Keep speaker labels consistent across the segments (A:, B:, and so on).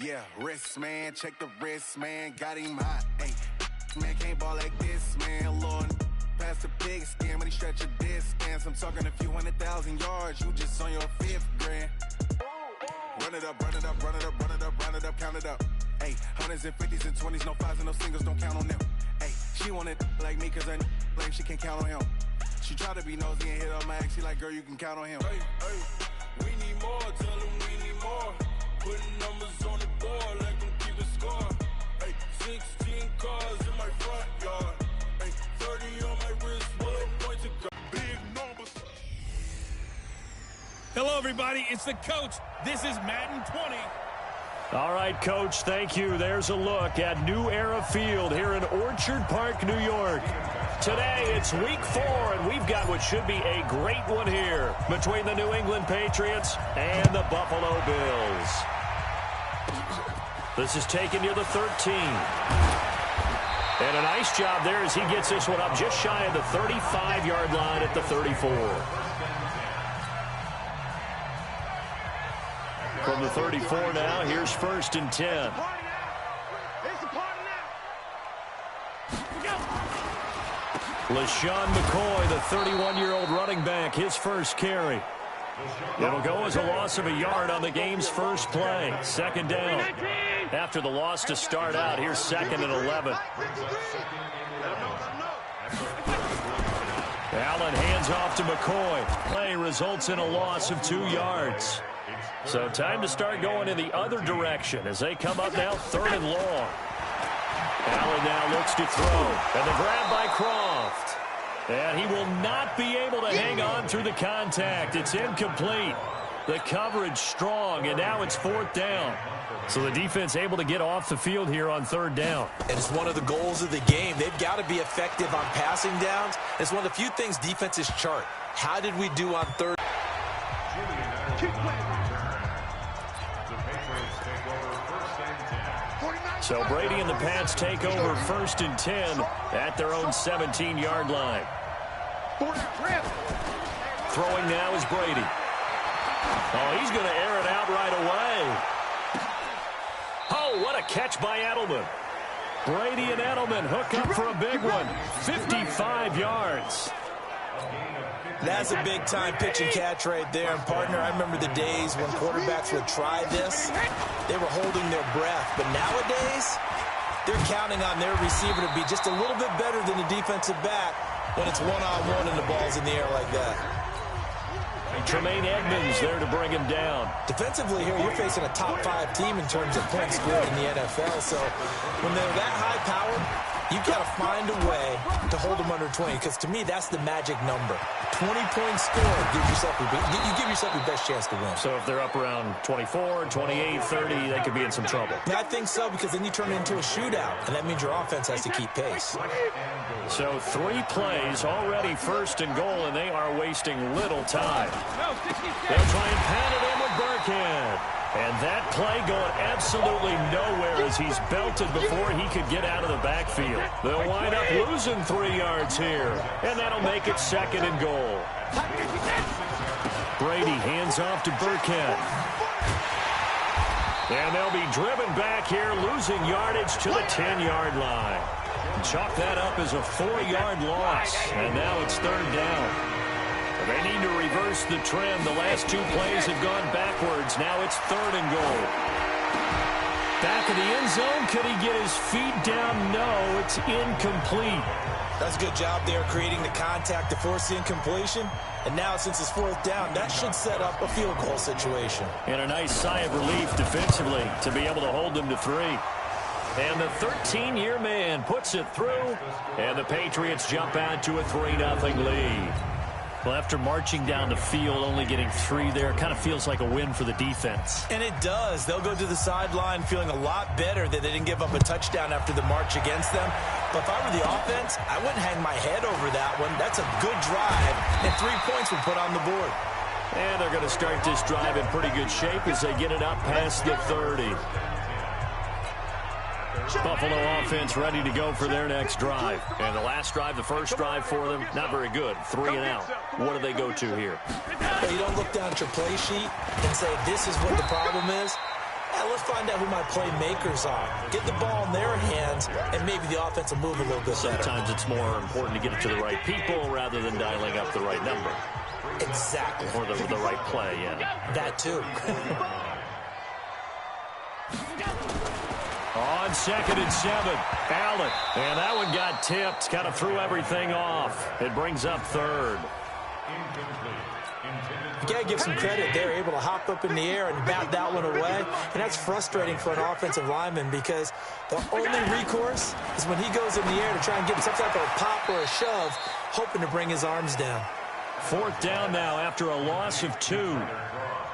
A: Yeah, wrist, man, check the wrist, man, got him hot. Hey, man, can't ball like this, man, Lord. Past the pig skin, when he stretch a distance. I'm talking a few 100,000 yards, you just on your 5th grand. Run it up, run it up, run it up, run it up, run it up, count it up. Hey, hundreds and 50s and 20s, no 5s and no singles, don't count on them. Hey, she want it like me, cause I like she can't count on him. She try to be nosy and hit up my ex, she like, girl, you can count on him.
B: Hey, we need more, tell them we need more. Putting numbers on the board, like them keep a score. Hey, 16 cars in my front yard. Hey, 30 on my wrist, bullet points to go. Big numbers.
C: Hello, everybody. It's the coach. This is Madden 20.
D: All right, Coach, thank you. There's a look at New Era Field here in Orchard Park, New York. Today, it's week 4, and we've got what should be a great one here between the New England Patriots and the Buffalo Bills. This is taken near the 13. And a nice job there as he gets this one up just shy of the 35-yard line at the 34. From the 34 now, here's 1st and 10. LaShawn McCoy, the 31-year-old running back, his first carry. It'll go as a loss of a yard on the game's first play. 2nd down. After the loss to start out, here's 2nd and 11. Allen hands off to McCoy. Play results in a loss of 2 yards. So time to start going in the other direction as they come up now 3rd and long. Allen now looks to throw. And the grab by Croft. And he will not be able to hang on through the contact. It's incomplete. The coverage strong, and now it's 4th down. So the defense able to get off the field here on 3rd down.
E: And it's one of the goals of the game. They've got to be effective on passing downs. It's one of the few things defenses chart. How did we do on 3rd?
D: So Brady and the Pats take over 1st and 10 at their own 17-yard line. Throwing now is Brady. Oh, he's going to air it out right away. Oh, what a catch by Edelman. Brady and Edelman hook up for a big one. 55 yards.
E: That's a big-time pitch and catch right there. And, partner, I remember the days when quarterbacks would try this. They were holding their breath. But nowadays, they're counting on their receiver to be just a little bit better than the defensive back when it's one-on-one and the ball's in the air like that.
D: Tremaine Edmonds there to bring him down.
E: Defensively here, you're facing a top-5 team in terms of points scored in the NFL. So when they're that high-powered, you've got to find a way to hold them under 20, because to me, that's the magic number. 20 points scored, you give yourself your best chance to win.
D: So if they're up around 24, 28, 30, they could be in some trouble.
E: I think so, because then you turn it into a shootout, and that means your offense has to keep pace.
D: So 3 plays, already 1st and goal, and they are wasting little time. They'll try and pat it in with Burkhead. And that play going absolutely nowhere as he's belted before he could get out of the backfield. They'll wind up losing 3 yards here, and that'll make it 2nd and goal. Brady hands off to Burkhead. And they'll be driven back here, losing yardage to the 10-yard line. Chalk that up as a 4-yard loss, and now it's 3rd down. They need to reverse the trend. The last 2 plays have gone backwards. Now it's 3rd and goal. Back in the end zone. Could he get his feet down? No, it's incomplete.
E: That's a good job there creating the contact to force the incompletion. And now since it's 4th down, that should set up a field goal situation.
D: And a nice sigh of relief defensively to be able to hold them to 3. And the 13-year man puts it through. And the Patriots jump out to a 3-0 lead. Well, after marching down the field, only getting 3 there, kind of feels like a win for the defense.
E: And it does. They'll go to the sideline feeling a lot better that they didn't give up a touchdown after the march against them. But if I were the offense, I wouldn't hang my head over that one. That's a good drive, and 3 points were put on the board.
D: And they're going to start this drive in pretty good shape as they get it up past the 30. Buffalo offense ready to go for their next drive. And the last drive, the first drive for them, not very good. 3 and out. What do they go to here?
E: Well, you don't look down at your play sheet and say, this is what the problem is. Yeah, let's find out who my playmakers are. Get the ball in their hands, and maybe the offense will move a little bit better.
D: Sometimes it's more important to get it to the right people rather than dialing up the right number.
E: Exactly.
D: Or the right play, yeah.
E: That too.
D: On 2nd and 7, Allen. And that one got tipped, kind of threw everything off. It brings up 3rd.
E: You got to give some credit. They're able to hop up in the air and bat that one away. And that's frustrating for an offensive lineman because the only recourse is when he goes in the air to try and get some type of a pop or a shove, hoping to bring his arms down.
D: 4th down now after a loss of 2.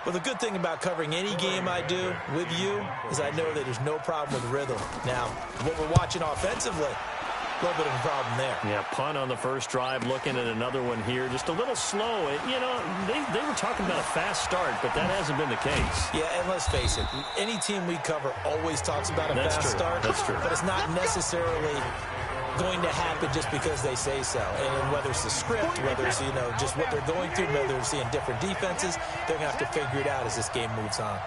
E: Well, the good thing about covering any game I do with you is I know that there's no problem with rhythm. Now, what we're watching offensively, a little bit of a problem there.
D: Yeah, punt on the first drive, looking at another one here. Just a little slow. They were talking about a fast start, but that hasn't been the case.
E: Yeah, and let's face it, any team we cover always talks about a fast start.
D: That's true.
E: But it's not necessarily going to happen just because they say so. And whether it's the script, whether it's, just what they're going through, whether they're seeing different defenses, they're going to have to figure it out as this game moves on.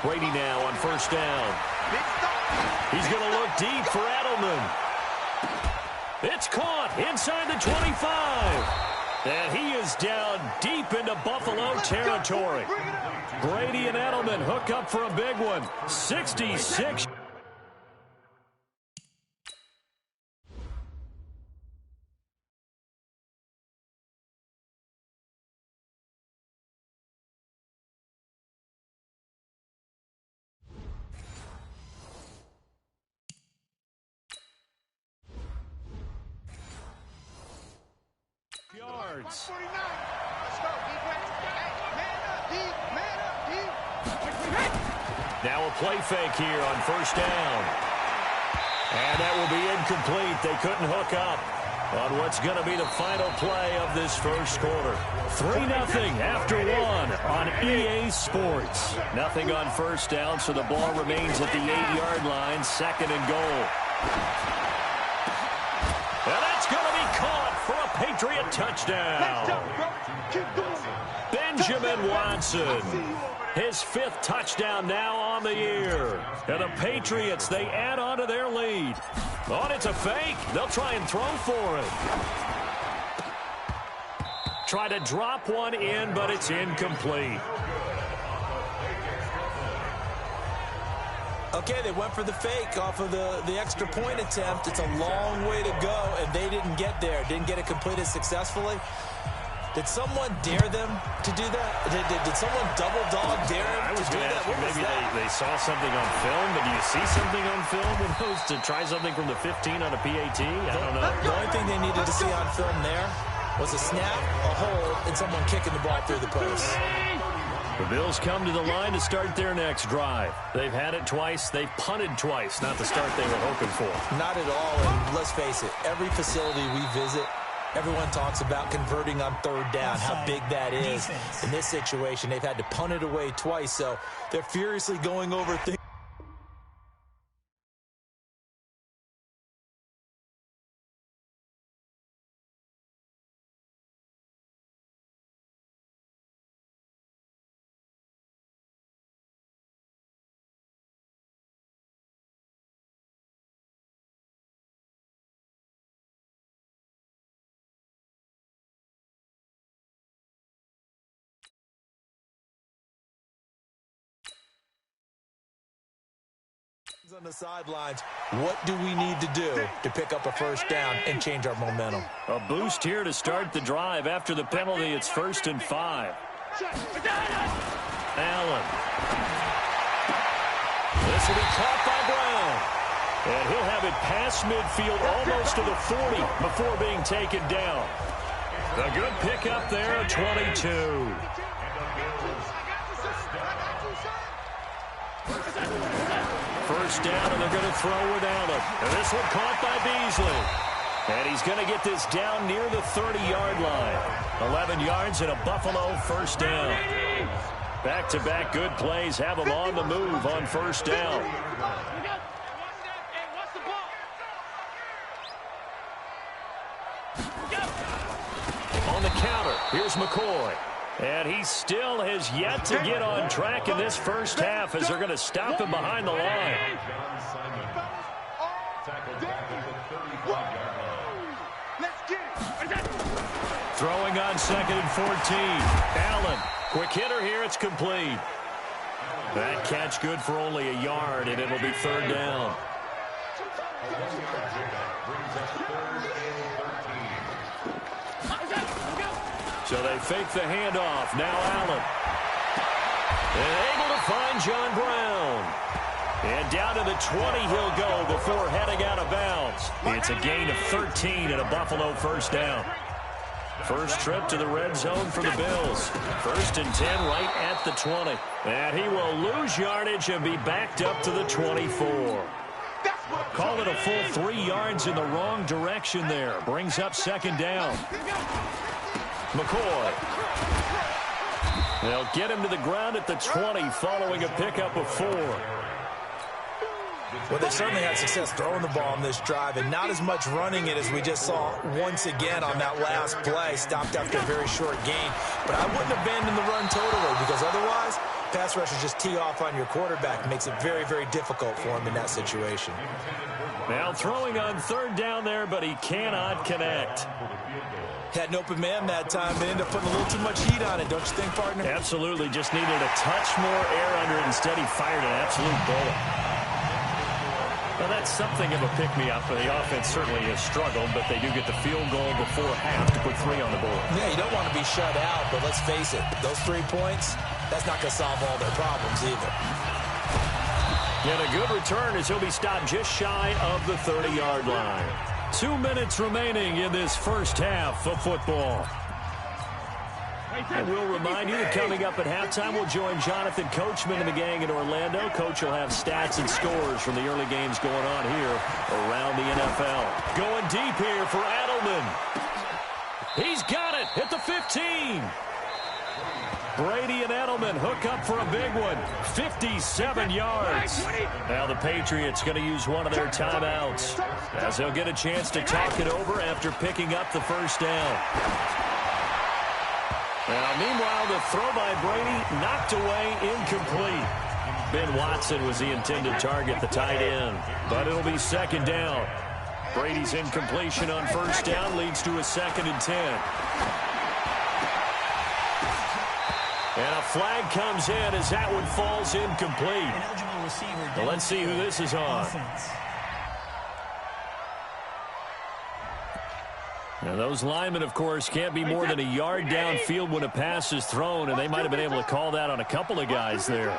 D: Brady now on 1st down. He's going to look deep for Edelman. It's caught inside the 25. And he is down deep into Buffalo territory. Brady and Edelman hook up for a big one. 66. Yards. Now a play fake here on 1st down. And that will be incomplete. They couldn't hook up on what's going to be the final play of this first quarter. 3-0 after 1 on EA Sports. Nothing on 1st down, so the ball remains at the 8-yard line. 2nd and goal. And that's going to be caught for a Patriot touchdown. Benjamin Watson. His 5th touchdown now on the year. And the Patriots, they add on to their lead. Oh, and it's a fake. They'll try and throw for it. Try to drop one in, but it's incomplete.
E: Okay, they went for the fake off of the extra point attempt. It's a long way to go, and they didn't get there. Didn't get it completed successfully. Did someone dare them to do that? Did someone double dog dare them to do that?
D: Maybe they saw something on film, but do you see something on film with those to try something from the 15 on a PAT? I don't know.
E: The only thing they needed to see on film there was a snap, a hold, and someone kicking the ball through the post.
D: The Bills come to the line to start their next drive. They've had it twice. They've punted twice. Not the start they were hoping for.
E: Not at all, and let's face it, every facility we visit, everyone talks about converting on 3rd down, how big that is. In this situation, they've had to punt it away twice, so they're furiously going over things. On the sidelines, what do we need to do to pick up a 1st down and change our momentum?
D: A boost here to start the drive. After the penalty, it's 1st and 5. Allen. This will be caught by Brown. And he'll have it past midfield almost to the 40 before being taken down. A good pickup there at 22. First down, and they're going to throw it at him. And this one caught by Beasley. And he's going to get this down near the 30-yard line. 11 yards and a Buffalo 1st down. Back-to-back good plays have them on the move on 1st down. On the counter, here's McCoy. And he still has yet to get on track in this first half as they're going to stop him behind the line. Throwing on 2nd and 14. Allen, quick hitter here. It's complete. That catch good for only a yard, and it'll be 3rd down. So they fake the handoff. Now Allen. And able to find John Brown. And down to the 20 he'll go before heading out of bounds. It's a gain of 13 and a Buffalo first down. First trip to the red zone for the Bills. 1st and 10 right at the 20. And he will lose yardage and be backed up to the 24. Call it a full 3 yards in the wrong direction there. Brings up 2nd down. McCoy. They'll get him to the ground at the 20 following a pickup of 4.
E: Well, they certainly had success throwing the ball on this drive, and not as much running it as we just saw once again on that last play. Stopped after a very short gain. But I wouldn't abandon the run totally, because otherwise, pass rushers just tee off on your quarterback. Makes it very, very difficult for him in that situation.
D: Now throwing on 3rd down there, but he cannot connect.
E: Had an open man that time, but ended up putting a little too much heat on it, don't you think, partner?
D: Absolutely. Just needed a touch more air under it. Instead, he fired an absolute bullet. Well, that's something of a pick-me-up. The offense certainly has struggled, but they do get the field goal before half to put 3 on the board.
E: Yeah, you don't want to be shut out, but let's face it, those 3 points, that's not going to solve all their problems either.
D: And a good return as he'll be stopped just shy of the 30-yard line. 2 minutes remaining in this first half of football. And we'll remind you that coming up at halftime, we'll join Jonathan Coachman and the gang in Orlando. Coach will have stats and scores from the early games going on here around the NFL. Going deep here for Edelman. He's got it at the 15. Brady and Edelman hook up for a big one. 57 yards. Now the Patriots going to use one of their timeouts as they'll get a chance to talk it over after picking up the first down. Now, meanwhile, the throw by Brady knocked away, incomplete. Ben Watson was the intended target, the tight end. But it'll be 2nd down. Brady's incompletion on 1st down leads to a 2nd and 10. And a flag comes in as that one falls incomplete. Well, let's see who this is on. Now, those linemen, of course, can't be more than a yard downfield when a pass is thrown, and they might have been able to call that on a couple of guys there.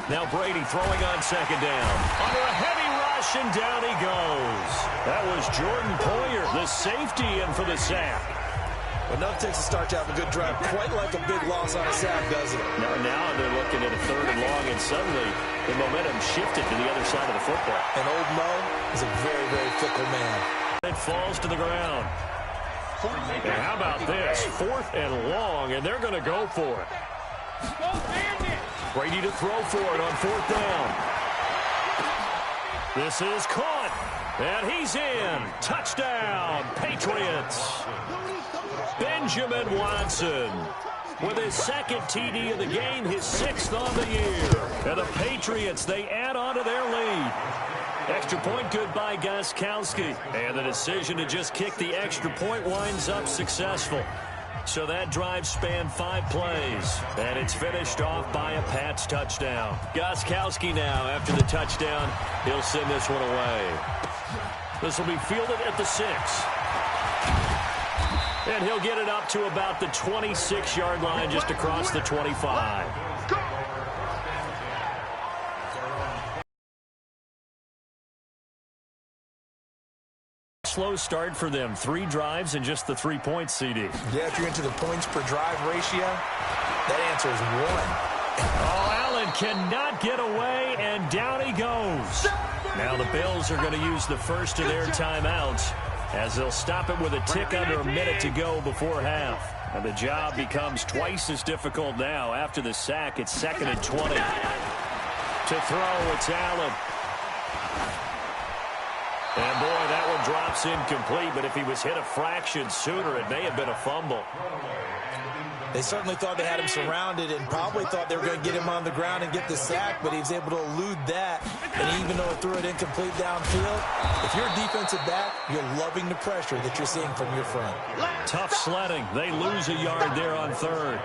D: Now Brady throwing on 2nd down. Under a heavy rush, and down he goes. That was Jordan Poyer, the safety, in for the sack.
E: But enough takes a start to have a good drive. Quite like a big loss on a sack, doesn't it?
D: Now they're looking at a 3rd and long, and suddenly the momentum shifted to the other side of the football.
E: And old Mo is a very, very fickle man.
D: It falls to the ground. And how about this? 4th and long, and they're going to go for it. Brady to throw for it on 4th down. This is caught, and he's in. Touchdown, Patriots. Benjamin Watson with his 2nd TD of the game, his 6th on the year. And the Patriots, they add on to their lead. Extra point good by Gostkowski. And the decision to just kick the extra point winds up successful. So that drive spanned 5 plays. And it's finished off by a Pats touchdown. Gostkowski now, after the touchdown, he'll send this one away. This will be fielded at the 6. And he'll get it up to about the 26-yard line, just across the 25. Slow start for them. 3 drives and just the 3 points, CD.
E: Yeah, if you're into the points per drive ratio, that answer is 1.
D: Oh, Allen cannot get away, and down he goes. Now the Bills are going to use the first of their timeouts, as they'll stop it with a tick under a minute to go before half. And the job becomes twice as difficult now. After the sack, it's 2nd and 20. To throw, it's Allen. And boy, that one drops incomplete, but if he was hit a fraction sooner, it may have been a fumble.
E: They certainly thought they had him surrounded and probably thought they were going to get him on the ground and get the sack, but he was able to elude that. And even though he threw it incomplete downfield, if you're a defensive back, you're loving the pressure that you're seeing from your front.
D: Tough sledding. They lose a yard there on third.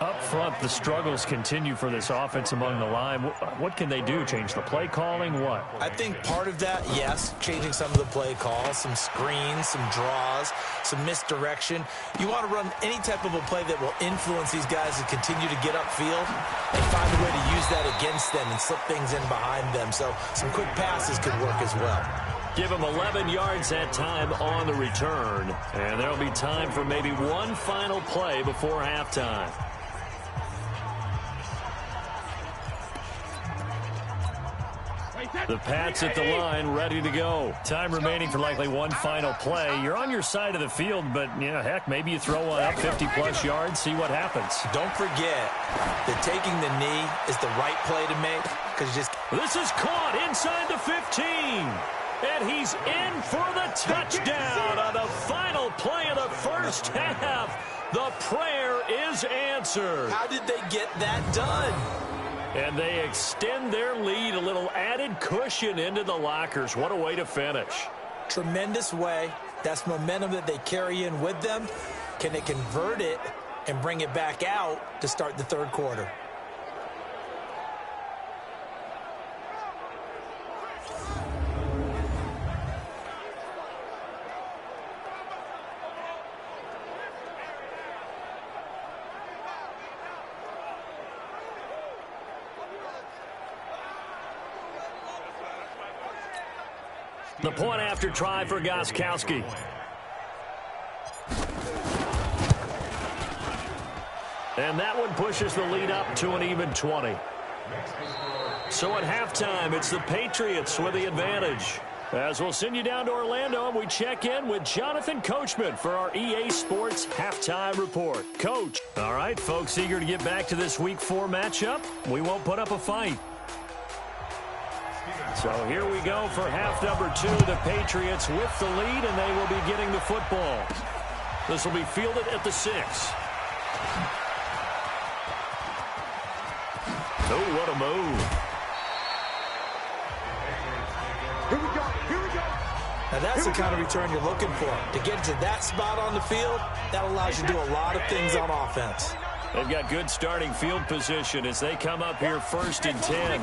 D: Up front, the struggles continue for this offense among the line. What can they do? Change the play calling? What?
E: I think part of that, yes, changing some of the play calls, some screens, some draws, some misdirection. You want to run any type of a play that will influence these guys to continue to get upfield and find a way to use that against them and slip things in behind them. So some quick passes could work as well.
D: Give them 11 yards that time on the return. And there'll be time for maybe one final play before halftime. The Pats at the line, ready to go. Time remaining for likely one final play. You're on your side of the field, but, heck, maybe you throw one up 50-plus yards, see what happens.
E: Don't forget that taking the knee is the right play to make.
D: This is caught inside the 15. And he's in for the touchdown on the final play of the first half. The prayer is answered.
E: How did they get that done?
D: And they extend their lead, a little added cushion into the lockers. What a way to finish.
E: Tremendous way. That's momentum that they carry in with them. Can they convert it and bring it back out to start the third quarter?
D: The point after try for Gostkowski. And that one pushes the lead up to an even 20. So at halftime, it's the Patriots with the advantage. As we'll send you down to Orlando, and we check in with Jonathan Coachman for our EA Sports Halftime Report. Coach. All right, folks, eager to get back to this Week 4 matchup. We won't put up a fight. So here we go for half number 2. The Patriots with the lead, and they will be getting the football. This will be fielded at the 6. Oh, what a move.
F: Here we go. Here we go.
E: Now that's the kind of return you're looking for. To get to that spot on the field, that allows you to do a lot of things on offense.
D: They've got good starting field position as they come up here 1st and 10.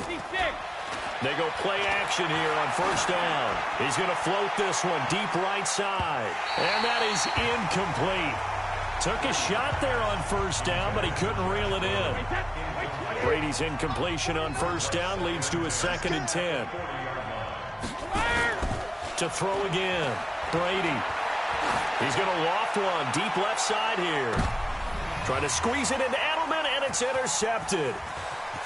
D: They go play action here on 1st down. He's going to float this one deep right side. And that is incomplete. Took a shot there on 1st down, but he couldn't reel it in. Brady's incompletion on 1st down leads to a 2nd and 10. To throw again. Brady. He's going to loft one deep left side here. Trying to squeeze it into Edelman, and it's intercepted.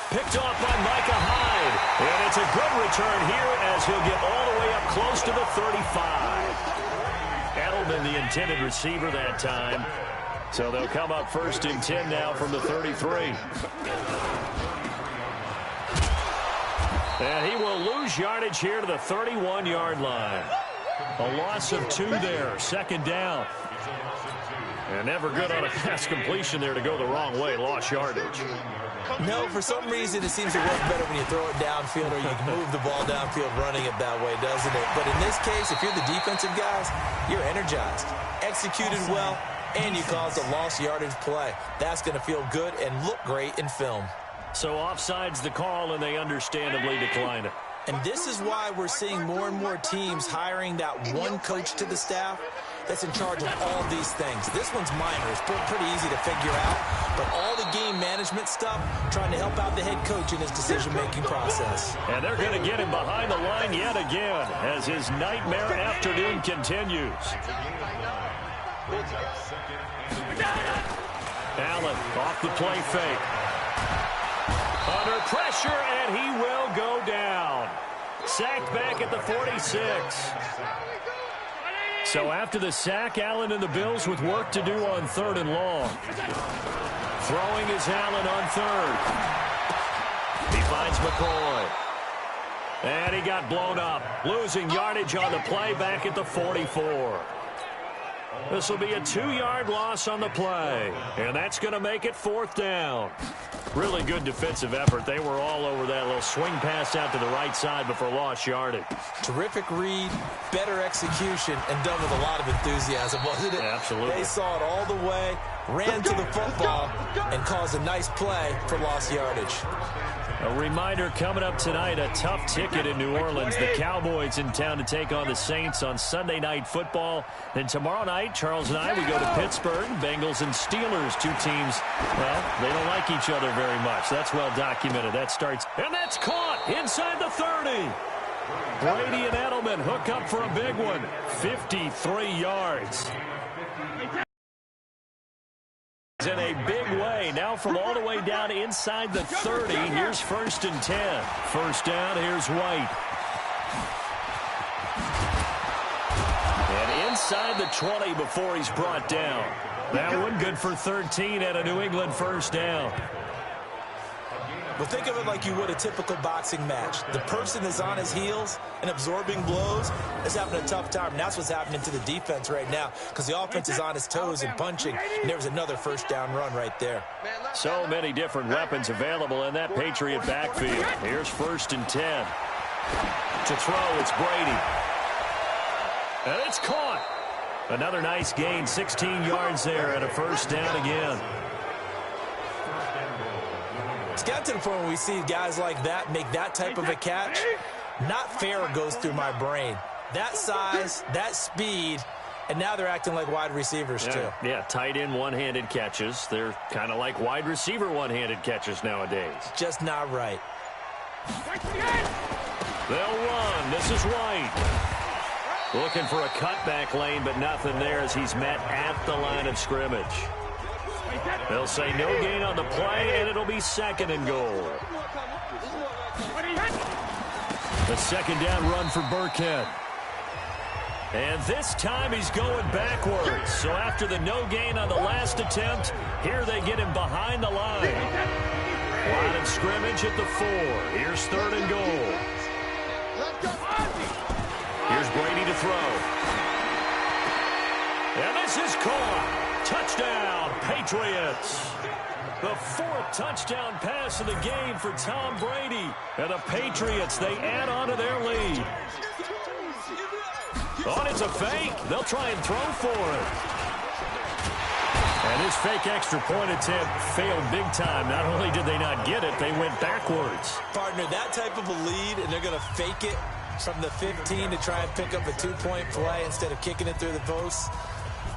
D: Picked off by Micah Hyde. And it's a good return here as he'll get all the way up close to the 35. Edelman, the intended receiver that time. So they'll come up 1st and 10 now from the 33. And he will lose yardage here to the 31-yard line. A loss of 2 there, 2nd down. And never good on a pass completion there to go the wrong way, lost yardage.
E: No, for some reason it seems to work better when you throw it downfield or you can move the ball downfield running it that way, doesn't it? But in this case, if you're the defensive guys, you're energized, executed well, and you caused a lost yardage play. That's going to feel good and look great in film.
D: So offside's the call, and they understandably decline it.
E: And this is why we're seeing more and more teams hiring that one coach to the staff that's in charge of all these things. This one's minor. It's pretty easy to figure out. But all the game management stuff, trying to help out the head coach in his decision-making process.
D: And they're going to get him behind the line yet again as his nightmare afternoon continues. Allen off the play fake. Under pressure, and he will go down. Sacked back at the 46. So after the sack, Allen and the Bills with work to do on 3rd and long. Throwing is Allen on 3rd. He finds McCoy. And he got blown up, losing yardage on the play back at the 44. This will be a 2-yard loss on the play, and that's going to make it 4th down. Really good defensive effort. They were all over that little swing pass out to the right side before lost yardage.
E: Terrific read, better execution, and done with a lot of enthusiasm, wasn't it?
D: Absolutely.
E: They saw it all the way, ran to the football, and caused a nice play for lost yardage.
D: A reminder coming up tonight, a tough ticket in New Orleans. The Cowboys in town to take on the Saints on Sunday Night Football. Then tomorrow night, Charles and I, we go to Pittsburgh. Bengals and Steelers, two teams, well, they don't like each other very much. That's well documented. That starts, and that's caught inside the 30. Brady and Edelman hook up for a big one. 53 yards. In a big way, now from all the way down inside the 30. Here's 1st and 10. First down, here's White. And inside the 20 before he's brought down. That one good for 13 at a New England first down.
E: Well, think of it like you would a typical boxing match. The person that's on his heels and absorbing blows is having a tough time. And that's what's happening to the defense right now because the offense is on his toes and punching. And there was another first down run right there.
D: So many different weapons available in that Patriot backfield. Here's 1st and 10. To throw, it's Brady. And it's caught. Another nice gain, 16 yards there and a first down again.
E: It's got to the point where we see guys like that make that type of a catch. Not fair goes through my brain. That size, that speed, and now they're acting like wide receivers too.
D: Yeah, tight end one-handed catches. They're kind of like wide receiver one-handed catches nowadays.
E: Just not right.
D: They'll run. This is White. Looking for a cutback lane, but nothing there as he's met at the line of scrimmage. They'll say no gain on the play, and it'll be 2nd and goal. The 2nd down run for Burkhead. And this time he's going backwards. So after the no gain on the last attempt, here they get him behind the line. Line of scrimmage at the 4. Here's 3rd and goal. Here's Brady to throw. And this is caught. Touchdown, Patriots. The 4th touchdown pass of the game for Tom Brady. And the Patriots, they add on to their lead. Oh, it's a fake. They'll try and throw for it. And his fake extra point attempt failed big time. Not only did they not get it, they went backwards.
E: Partner, that type of a lead, and they're going to fake it from the 15 to try and pick up a 2-point play instead of kicking it through the post.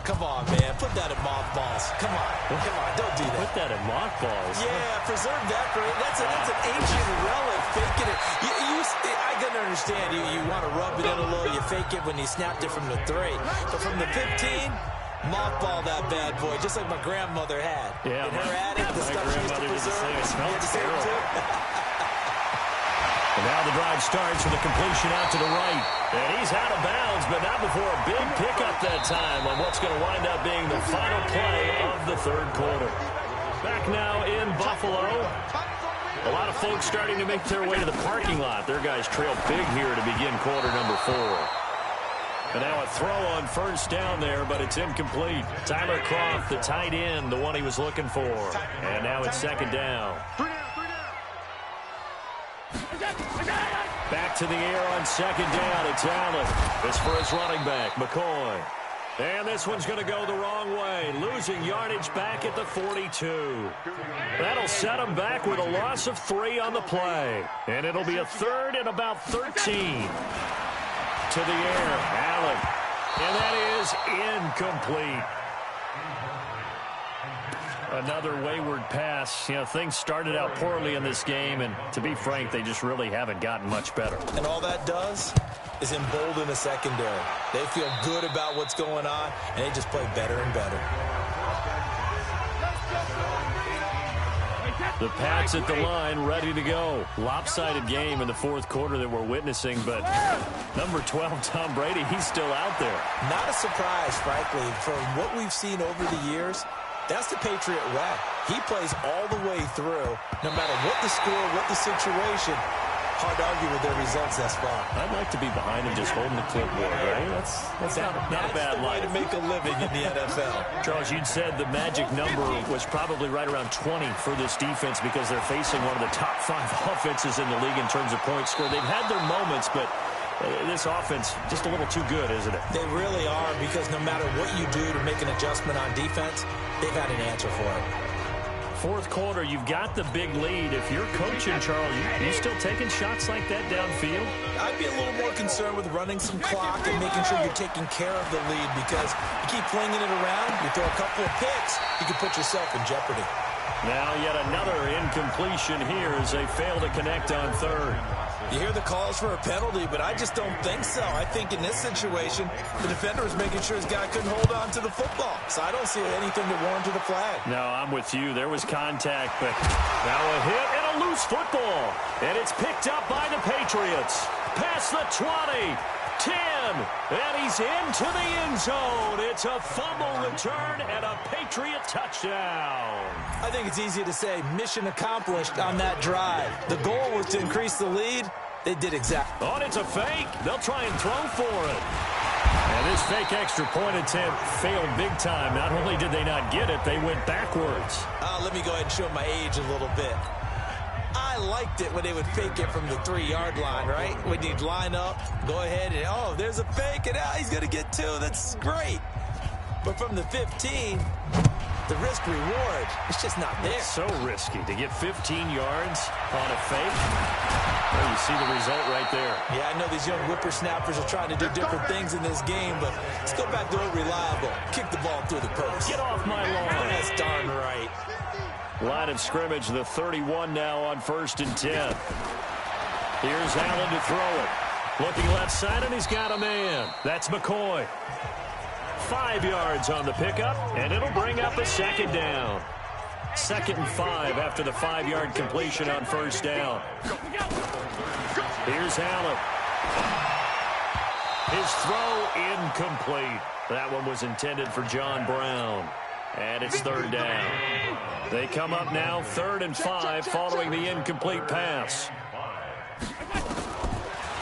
E: Come on, man. Put that in mothballs. Come on. Come on. Don't do that.
D: Put that in mothballs.
E: Yeah, preserve that. That's an ancient relic. Faking it. I can understand you want to rub it in a little. You fake it when you snapped it from the 3. But from the 15, mothball that bad boy, just like my grandmother had.
D: Yeah.
E: In her attic, the stuff she used to preserve.
D: It smells terrible. And now the drive starts with a completion out to the right. And he's out of bounds, but not before a big pickup that time on what's going to wind up being the final play of the 3rd quarter. Back now in Buffalo. A lot of folks starting to make their way to the parking lot. Their guys trail big here to begin quarter number 4. And now a throw on 1st down there, but it's incomplete. Tyler Kroft, the tight end, the one he was looking for. And now it's 2nd down. Back to the air on 2nd down. It's Allen. This for his running back, McCoy. And this one's going to go the wrong way. Losing yardage back at the 42. That'll set him back with a loss of 3 on the play. And it'll be a 3rd and about 13. To the air, Allen. And that is incomplete. Another wayward pass. You know, things started out poorly in this game, and to be frank, they just really haven't gotten much better.
E: And all that does is embolden the secondary. They feel good about what's going on, and they just play better and better.
D: The Pats at the line, ready to go. Lopsided game in the 4th quarter that we're witnessing, but number 12, Tom Brady, he's still out there.
E: Not a surprise, frankly, from what we've seen over the years. That's the Patriot way. He plays all the way through, no matter what the score, what the situation. Hard to argue with their results thus far.
D: I'd like to be behind him just holding the clipboard, right? That's not a bad
E: way to make a living in the NFL.
D: Charles, you'd said the magic number was probably right around 20 for this defense because they're facing one of the top 5 offenses in the league in terms of points scored. They've had their moments, but this offense just a little too good, isn't it?
E: They really are, because no matter what you do to make an adjustment on defense, they've had an answer for it.
D: Fourth quarter, you've got the big lead. If you're coaching, Charles, you still taking shots like that downfield?
E: I'd be a little more concerned with running some clock and making sure you're taking care of the lead, because you keep flinging it around, you throw a couple of picks, you can put yourself in jeopardy.
D: Now yet another incompletion here as they fail to connect on third.
E: You hear the calls for a penalty, but I just don't think so. I think in this situation, the defender was making sure his guy couldn't hold on to the football. So I don't see anything that warranted a flag.
D: No, I'm with you. There was contact, but now a hit and a loose football. And it's picked up by the Patriots. Past the 20, 10, and he's into the end zone. It's a fumble return and a Patriot touchdown.
E: I think it's easy to say mission accomplished on that drive. The goal was to increase the lead. They did exactly.
D: Oh, it's a fake. They'll try and throw for it. And this fake extra point attempt failed big time. Not only did they not get it, they went backwards.
E: Let me go ahead and show my age a little bit. I liked it when they would fake it from the 3-yard line, right? When you'd line up, go ahead and, oh, there's a fake, and he's going to get 2. That's great. But from the 15, the risk-reward, it's just not there.
D: It's so risky to get 15 yards on a fake. Well, you see the result right there.
E: Yeah, I know these young whippersnappers are trying to do different things in this game, but let's go back to old reliable. Kick the ball through the post.
D: Get off my lawn.
E: That's darn right.
D: Line of scrimmage, the 31 now on 1st and 10. Here's Allen to throw it. Looking left side, and he's got a man. That's McCoy. 5 yards on the pickup, and it'll bring up a second down. 2nd and 5 after the 5-yard completion on 1st down. Here's Allen. His throw incomplete. That one was intended for John Brown. And it's 3rd down. They come up now 3rd and 5 following the incomplete pass.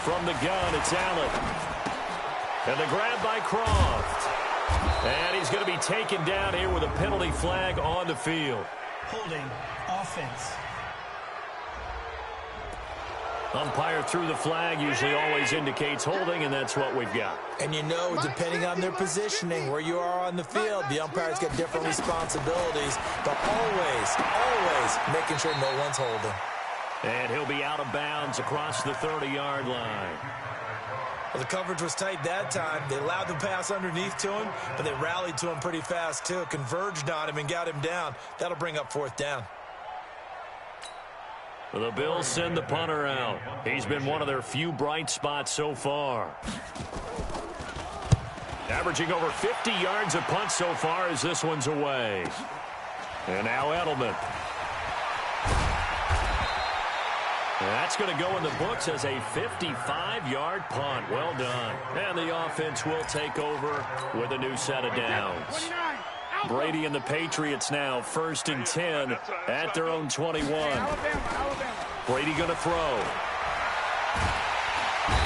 D: From the gun, it's Allen. And the grab by Croft. And he's going to be taken down here with a penalty flag on the field.
G: Holding offense.
D: Umpire threw the flag, usually always indicates holding, and that's what we've got.
E: And you know, depending on their positioning, where you are on the field, the umpires get different responsibilities, but always making sure no one's holding.
D: And he'll be out of bounds across the 30-yard line.
E: Well, the coverage was tight that time. They allowed the pass underneath to him, but they rallied to him pretty fast, too. Converged on him and got him down. That'll bring up 4th down.
D: The Bills send the punter out. He's been one of their few bright spots so far. Averaging over 50 yards a punt so far as this one's away. And now Edelman. That's going to go in the books as a 55-yard punt. Well done. And the offense will take over with a new set of downs. Brady and the Patriots now 1st and 10 at their own 21. Brady going to throw.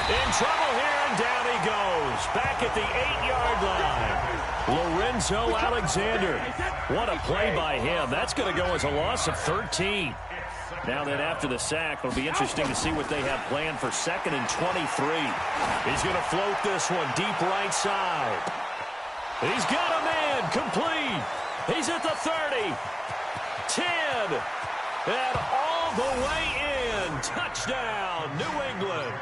D: In trouble here, and down he goes. Back at the 8-yard line. Lorenzo Alexander. What a play by him. That's going to go as a loss of 13. Now then, after the sack, it'll be interesting to see what they have planned for 2nd and 23. He's going to float this one deep right side. He's got a man complete. He's at the 30, 10, and all the way in. Touchdown, New England.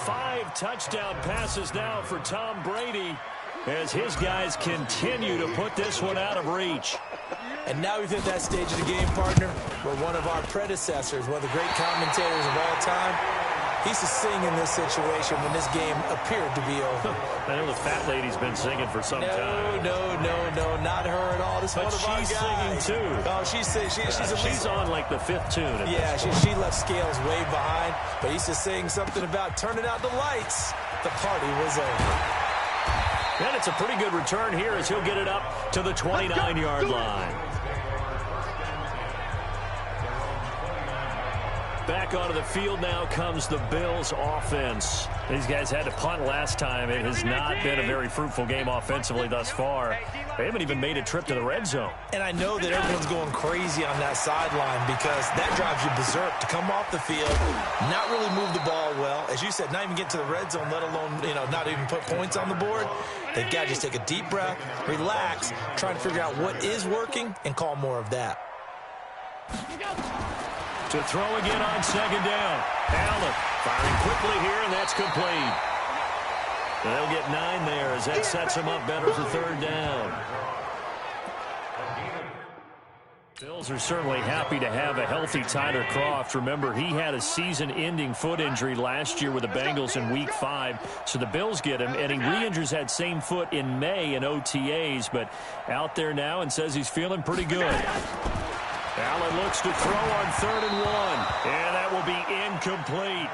D: 5 touchdown passes now for Tom Brady as his guys continue to put this one out of reach.
E: And now we've hit that stage of the game, partner, where one of our predecessors, one of the great commentators of all time, he used to sing in this situation when this game appeared to be over.
D: I know the fat lady's been singing for some time.
E: No, not her at all. This
D: but
E: one of our
D: she's
E: guys.
D: singing too.
E: Oh, she's
D: on like the 5th tune.
E: Yeah, she left Scales way behind, but he used to sing something about turning out the lights. The party was over.
D: And it's a pretty good return here as he'll get it up to the 29-yard line. Back onto the field now comes the Bills offense. These guys had to punt last time. It has not been a very fruitful game offensively thus far. They haven't even made a trip to the red zone.
E: And I know that everyone's going crazy on that sideline because that drives you berserk to come off the field, not really move the ball well. As you said, not even get to the red zone, let alone, not even put points on the board. They've got to just take a deep breath, relax, try to figure out what is working, and call more of that.
D: To throw again on second down. Allen firing quickly here, and that's complete. They'll get 9 there as that sets them up better for third down. Bills are certainly happy to have a healthy Tyler Kroft. Remember, he had a season-ending foot injury last year with the Bengals in Week 5, so the Bills get him, and he re-injures that same foot in May in OTAs, but out there now and says he's feeling pretty good. Allen looks to throw on 3rd and 1, and that will be incomplete.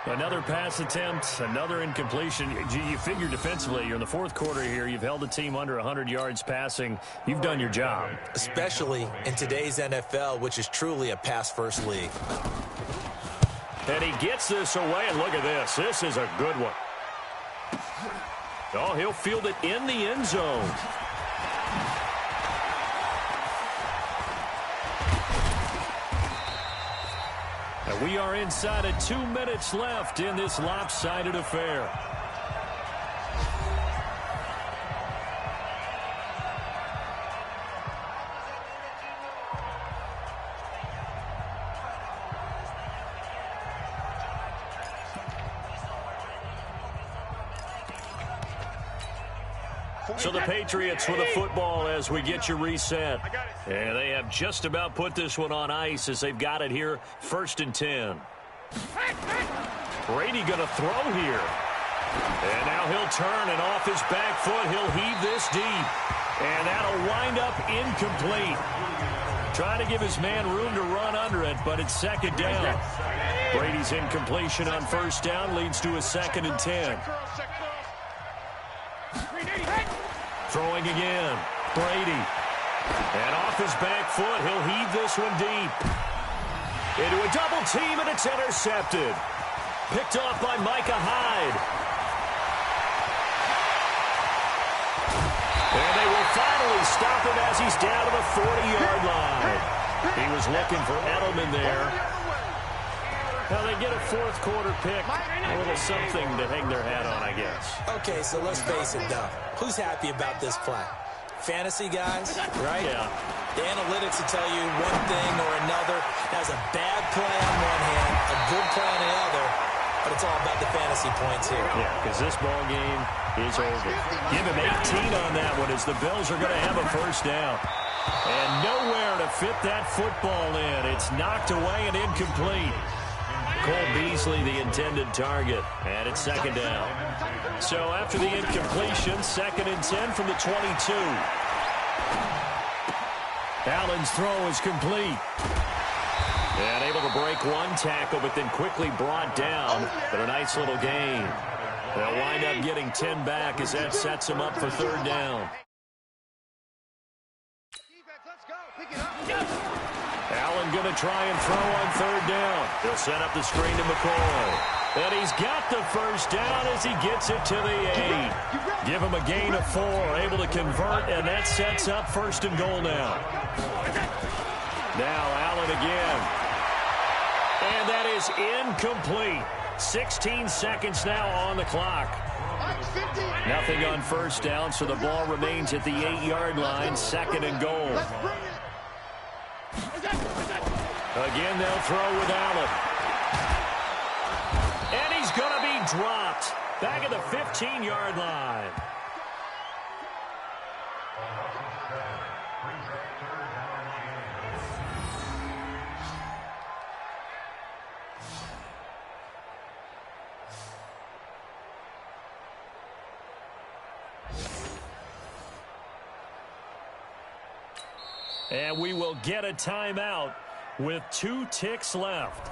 D: Another pass attempt, another incompletion. You figure defensively, you're in the fourth quarter here. You've held the team under 100 yards passing. You've done your job. Especially in today's NFL, which is truly a pass-first league. And he gets this away, and look at this. This is a good one. Oh, he'll field it in the end zone. And we are inside of 2 minutes left in this lopsided affair. So the Patriots with a football as we get you reset. And they have just about put this one on ice as they've got it here, 1st and 10. Brady going to throw here. And now he'll turn, and off his back foot, he'll heave this deep. And that'll wind up incomplete. Trying to give his man room to run under it, but it's 2nd down. Brady's incompletion on 1st down leads to a 2nd and 10. Throwing again, Brady. And off his back foot, he'll heave this one deep. Into a double team, and it's intercepted. Picked off by Micah Hyde. And they will finally stop him as he's down to the 40-yard line. He was looking for Edelman there. Now they get a 4th quarter pick. A little something to hang their hat on, I guess.
E: Okay, so let's face it, though. Who's happy about this play? Fantasy guys, right?
D: Yeah.
E: The analytics will tell you one thing or another. Has a bad play on one hand, a good play on the other, but it's all about the fantasy points here.
D: Yeah, because this ball game is over. Give him 18 on that one as the Bills are going to have a 1st down. And nowhere to fit that football in. It's knocked away and incomplete. Cole Beasley, the intended target, and it's 2nd down. So after the incompletion, 2nd and 10 from the 22. Allen's throw is complete. And able to break one tackle, but then quickly brought down. But a nice little gain. They'll wind up getting 10 back as that sets them up for 3rd down. Allen going to try and throw on 3rd down. They'll set up the screen to McCoy. And he's got the 1st down as he gets it to the 8. Give him a gain of 4, able to convert, and that sets up 1st and goal now. Now Allen again. And that is incomplete. 16 seconds now on the clock. Nothing on 1st down, so the ball remains at the 8-yard line, 2nd and goal. Again, they'll throw with Allen. And he's going to be dropped back at the 15-yard line. And we will get a timeout with 2 ticks left.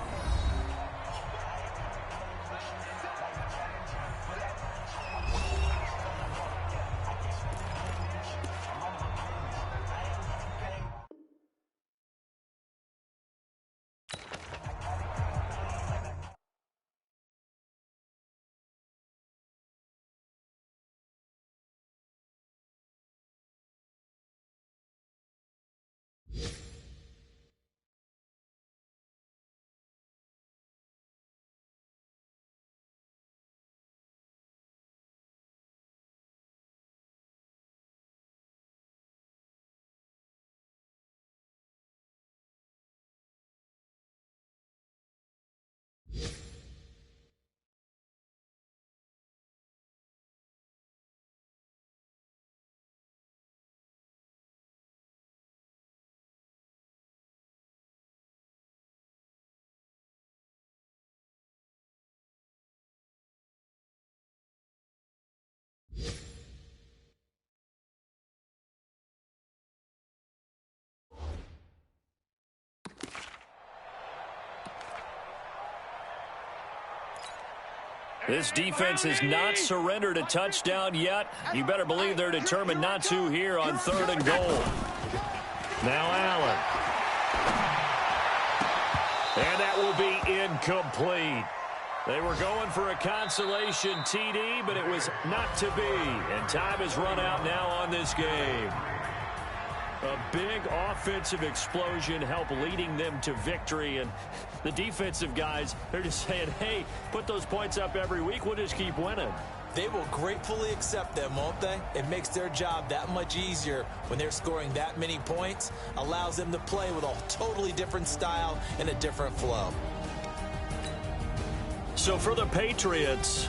D: This defense has not surrendered a touchdown yet. You better believe they're determined not to here on 3rd and goal. Now Allen. And that will be incomplete. They were going for a consolation TD, but it was not to be. And time has run out now on this game. A big offensive explosion helped leading them to victory. And the defensive guys, they're just saying, hey, put those points up every week. We'll just keep winning.
E: They will gratefully accept them, won't they? It makes their job that much easier when they're scoring that many points. Allows them to play with a totally different style and a different flow.
D: So for the Patriots,